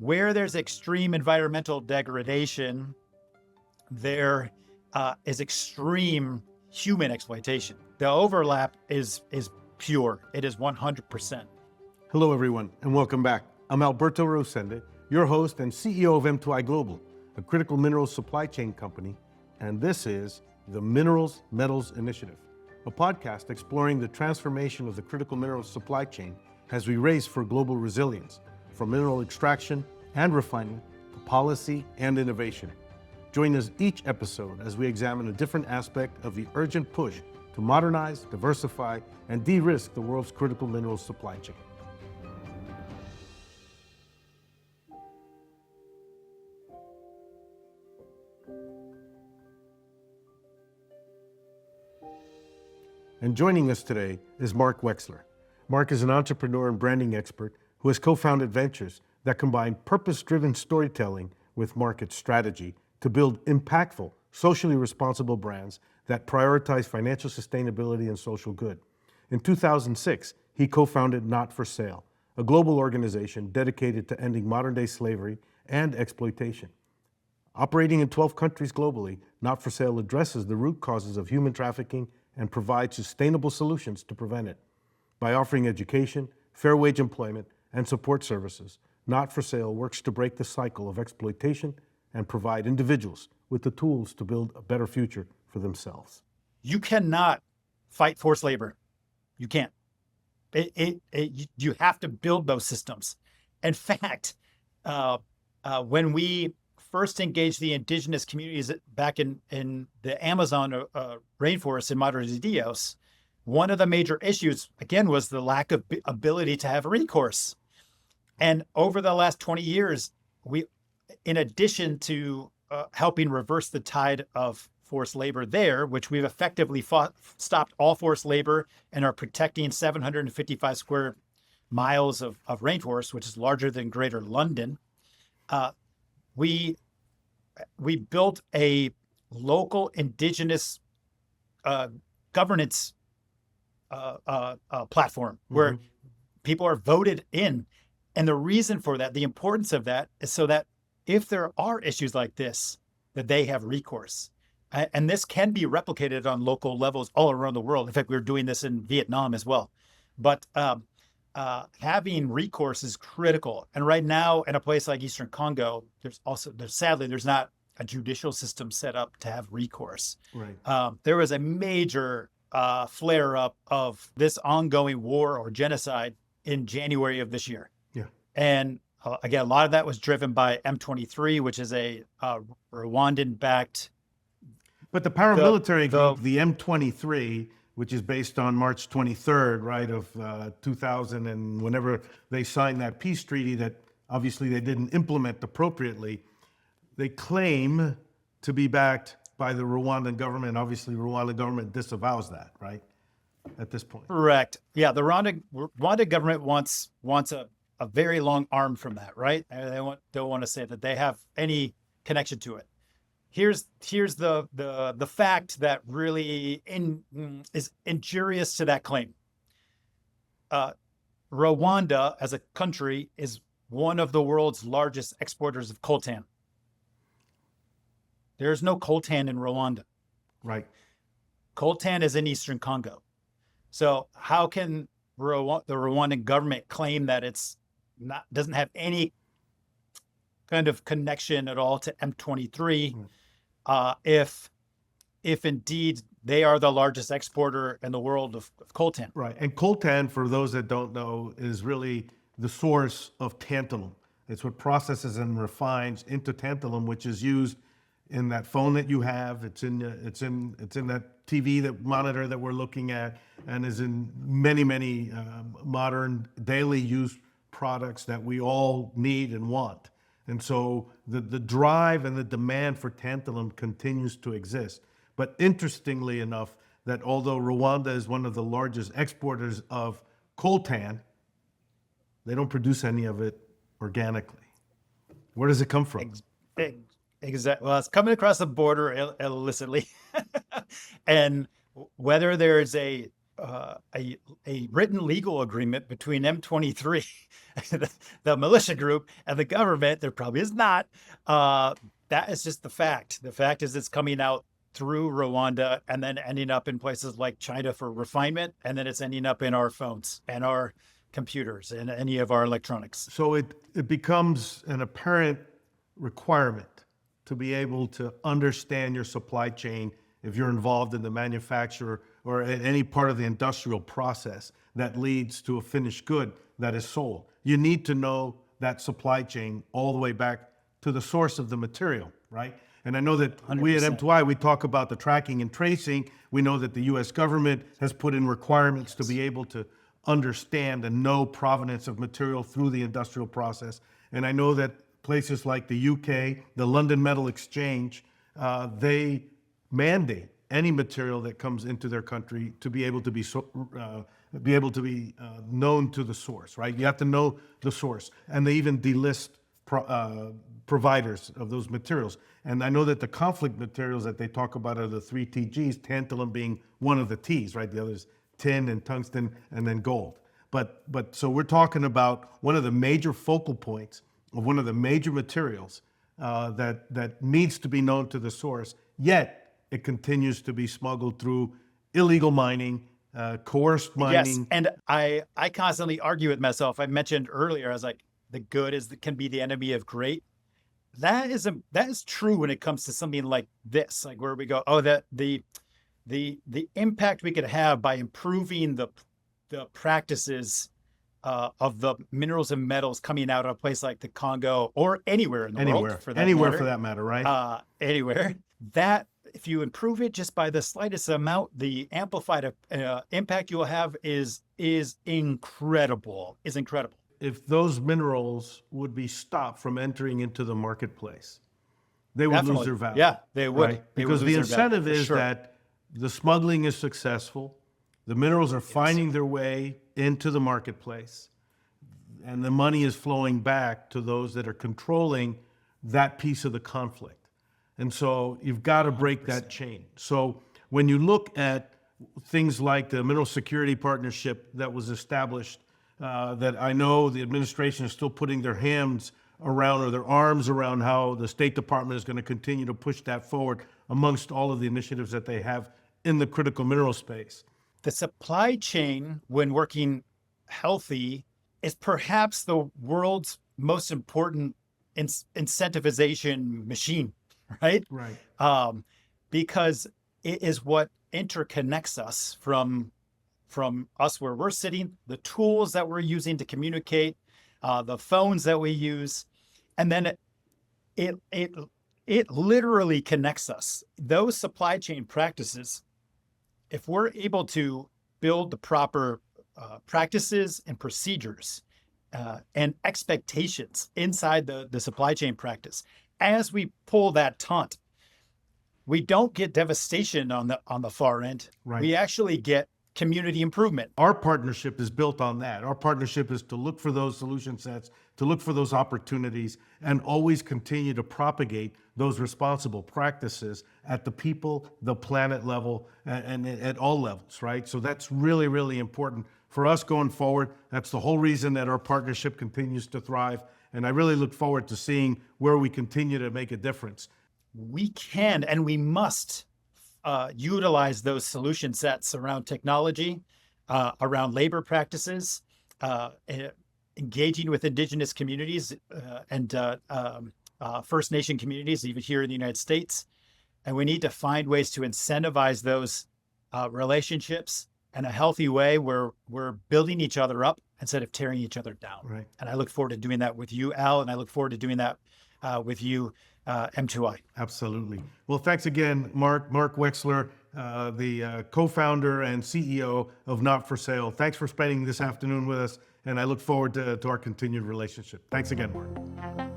Where there's extreme environmental degradation, there is extreme human exploitation. The overlap is pure. It is 100%. Hello, everyone, and welcome back. I'm Alberto Rosende, your host and CEO of M2i Global, a critical minerals supply chain company, and this is the Minerals Metals Initiative, a podcast exploring the transformation of the critical minerals supply chain as we race for global resilience, from mineral extraction and refinement to policy and innovation. Join us each episode as we examine a different aspect of the urgent push to modernize, diversify, and de-risk the world's critical minerals supply chain. And joining us today is Mark Wexler. Mark is an entrepreneur and branding expert who has co-founded ventures that combine purpose-driven storytelling with market strategy to build impactful, socially responsible brands that prioritize financial sustainability and social good. In 2006, he co-founded Not for Sale, a global organization dedicated to ending modern-day slavery and exploitation. Operating in 12 countries globally, Not for Sale addresses the root causes of human trafficking and provides sustainable solutions to prevent it. By offering education, fair wage employment, and support services, Not for Sale works to break the cycle of exploitation and provide individuals with the tools to build a better future for themselves. You cannot fight forced labor. You can't. You have to build those systems. In fact, when we first engaged the indigenous communities back in the Amazon rainforest in Madre de Dios, one of the major issues, again, was the lack of ability to have recourse. And over the last 20 years, we, in addition to helping reverse the tide of forced labor there, which we've effectively stopped all forced labor and are protecting 755 square miles of rainforest, which is larger than Greater London, we built a local indigenous governance platform where people are voted in. And the reason for that, the importance of that, is so that if there are issues like this, that they have recourse. And this can be replicated on local levels all around the world. In fact, we're doing this in Vietnam as well. But having recourse is critical. And right now, in a place like Eastern Congo, sadly, there's not a judicial system set up to have recourse. Right. There was a major flare-up of this ongoing war or genocide in January of this year. Yeah. And again, a lot of that was driven by M23, which is a Rwandan-backed. But the paramilitary group, the M23, which is based on March 23rd, right, of 2000, and whenever they signed that peace treaty that obviously they didn't implement appropriately, they claim to be backed by the Rwandan government. Obviously, Rwandan government disavows that, right, at this point. Correct. Yeah, the Rwanda government wants a very long arm from that, right? They don't want to say that they have any connection to it. Here's the fact that really is injurious to that claim. Rwanda, as a country, is one of the world's largest exporters of coltan. There's no coltan in Rwanda. Right. Coltan is in Eastern Congo. So how can the Rwandan government claim that doesn't have any kind of connection at all to M23 if indeed they are the largest exporter in the world of coltan? Right. And coltan, for those that don't know, is really the source of tantalum. It's what processes and refines into tantalum, which is used in that phone that you have. It's in that TV, that monitor that we're looking at, and is in many modern daily use products that we all need and want. And so the drive and the demand for tantalum continues to exist. But interestingly enough, that although Rwanda is one of the largest exporters of coltan, they don't produce any of it organically. Where does it come from? Exactly. Well, it's coming across the border illicitly. And whether there's a a written legal agreement between M23, the militia group, and the government. There probably is not. That is just the fact. The fact is it's coming out through Rwanda and then ending up in places like China for refinement, and then it's ending up in our phones and our computers and any of our electronics. So it becomes an apparent requirement to be able to understand your supply chain if you're involved in the manufacture or in any part of the industrial process that leads to a finished good that is sold. You need to know that supply chain all the way back to the source of the material, right? And I know that 100%. we at M2i, we talk about the tracking and tracing. We know that the US government has put in requirements to be able to understand and know provenance of material through the industrial process. And I know that places like the UK, the London Metal Exchange, they mandate any material that comes into their country to be able to be known to the source, right? You have to know the source, and they even delist providers of those materials. And I know that the conflict materials that they talk about are the 3 TGs, tantalum being one of the T's, right? The others, tin and tungsten, and then gold. But so we're talking about one of the major focal points of one of the major materials that needs to be known to the source, yet it continues to be smuggled through illegal mining, coerced mining. Yes, and I constantly argue with myself. I mentioned earlier, I was like, the good can be the enemy of great. That is true when it comes to something like this, like where we go, oh, that the impact we could have by improving the practices of the minerals and metals coming out of a place like the Congo or anywhere in the world, for that matter, right? Anywhere. That if you improve it just by the slightest amount, the amplified impact you will have is incredible. Is incredible. If those minerals would be stopped from entering into the marketplace, they would lose their value. Yeah, they would. Right? Because the incentive is that the smuggling is successful, the minerals are finding their way into the marketplace, and the money is flowing back to those that are controlling that piece of the conflict. And so you've got to break that chain. So when you look at things like the Mineral Security Partnership that was established, that I know the administration is still putting their hands around or their arms around how the State Department is going to continue to push that forward amongst all of the initiatives that they have in the critical mineral space. The supply chain, when working healthy, is perhaps the world's most important incentivization machine, right? Right. Because it is what interconnects us from us where we're sitting, the tools that we're using to communicate, the phones that we use, and then it literally connects us. Those supply chain practices, if we're able to build the proper practices and procedures and expectations inside the supply chain practice, as we pull that taunt, we don't get devastation on the far end. Right. We actually get community improvement. Our partnership is built on that. Our partnership is to look for those solution sets, to look for those opportunities, and always continue to propagate those responsible practices at the people, the planet level, and at all levels, right? So that's really, really important for us going forward. That's the whole reason that our partnership continues to thrive. And I really look forward to seeing where we continue to make a difference. We can and we must utilize those solution sets around technology, around labor practices, engaging with indigenous communities and First Nation communities, even here in the United States. And we need to find ways to incentivize those relationships in a healthy way where we're building each other up instead of tearing each other down. Right. And I look forward to doing that with you, Al, and I look forward to doing that with you, M2i. Absolutely. Well, thanks again, Mark Wexler, the co-founder and CEO of Not for Sale. Thanks for spending this afternoon with us, and I look forward to our continued relationship. Thanks again, Mark.